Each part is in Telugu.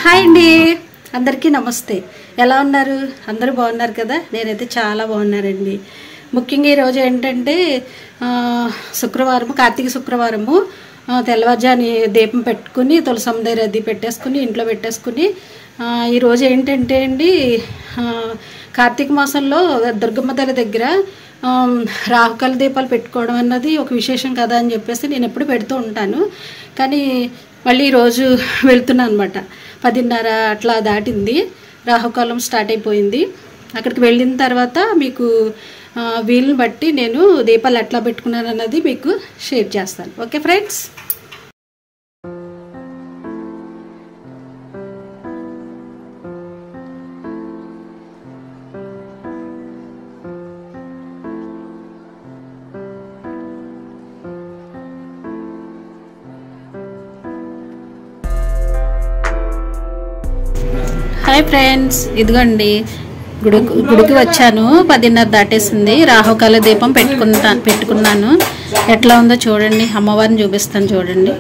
హాయ్ అండి, అందరికీ నమస్తే. ఎలా ఉన్నారు? అందరూ బాగున్నారు కదా? నేనైతే చాలా బాగున్నానండి. ముఖ్యంగా ఈరోజు ఏంటంటే శుక్రవారం, కార్తీక శుక్రవారము. తెల్లవారుజాని దీపం పెట్టుకుని తులసమ్మ దగ్గర అది పెట్టేసుకుని ఇంట్లో పెట్టేసుకుని ఈరోజు ఏంటంటే అండి, కార్తీక మాసంలో దుర్గమ్మ తల్లి దగ్గర రాహుకాల దీపాలు పెట్టుకోవడం అన్నది ఒక విశేషం కదా అని చెప్పేసి నేను ఎప్పుడు పెడుతూ ఉంటాను. కానీ మళ్ళీ ఈరోజు వెళ్తున్నాను అనమాట. 10:30 అట్లా దాటింది, రాహుకాలం స్టార్ట్ అయిపోయింది. అక్కడికి వెళ్ళిన తర్వాత మీకు వీలుని బట్టి నేను దీపాలు ఎట్లా పెట్టుకున్నాను అన్నది మీకు షేర్ చేస్తాను. Okay friends. హాయ్ ఫ్రెండ్స్, ఇదిగోండి గుడికి వచ్చాను. 10:30 దాటేసింది. రాహుకాల దీపం పెట్టుకున్నాను. ఎట్లా ఉందో చూడండి. అమ్మవారిని చూపిస్తాను చూడండి.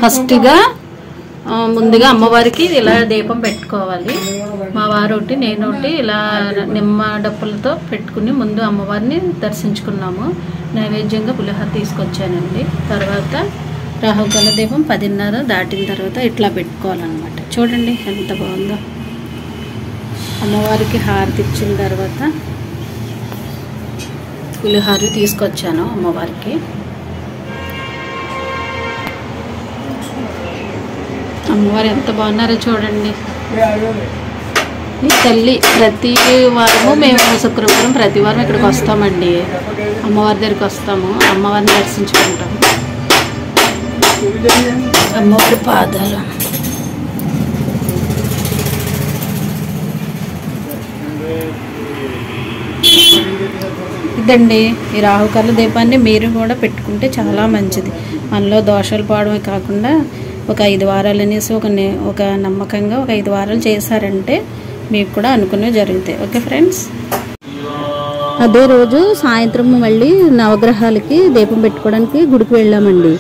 ఫస్ట్గా ముందుగా అమ్మవారికి ఇలా దీపం పెట్టుకోవాలి. మా వారు ఒకటి, నేను ఒకటి ఇలా నిమ్మ డప్పులతో పెట్టుకుని ముందు అమ్మవారిని దర్శించుకున్నాము. నైవేద్యంగా పులిహోర తీసుకొచ్చానండి. తర్వాత రాహుకాల దీపం 10:30 దాటిన తర్వాత ఇట్లా పెట్టుకోవాలన్నమాట. చూడండి ఎంత బాగుందో. అమ్మవారికి హారతి ఇచ్చిన తర్వాత పులిహోర తీసుకొచ్చాను అమ్మవారికి. అమ్మవారు ఎంత బాగున్నారో చూడండి. ఈ తల్లి ప్రతి వారము మేము శుక్రవారం ప్రతి వారం ఇక్కడికి వస్తామండి. అమ్మవారి దగ్గరికి వస్తాము, అమ్మవారిని దర్శించుకుంటాము. అమ్మవారి పాదాలు ఇదండి. ఈ రాహుకాల దీపాన్ని మీరు కూడా పెట్టుకుంటే చాలా మంచిది. మనలో దోషాలు పోవడమే కాకుండా ఒక 5 వారాలు అనేసి ఒక నమ్మకంగా ఒక 5 వారాలు చేశారంటే మీకు కూడా అనుకునేవి జరుగుతాయి. Okay friends. అదే రోజు సాయంత్రం మళ్ళీ నవగ్రహాలకి దీపం పెట్టుకోవడానికి గుడికి వెళ్ళామండి.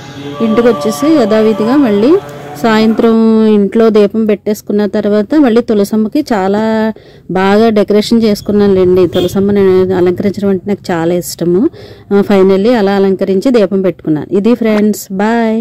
ఇంటికి వచ్చేసి యథావిధిగా మళ్ళీ సాయంత్రం ఇంట్లో దీపం పెట్టేసుకున్న తర్వాత మళ్ళీ తులసమ్మకి చాలా బాగా డెకరేషన్ చేసుకున్నానులేండి. తులసమ్మని అలంకరించడం అంటే నాకు చాలా ఇష్టము. ఫైనల్లీ అలా అలంకరించి దీపం పెట్టుకున్నాను. ఇది ఫ్రెండ్స్, బాయ్.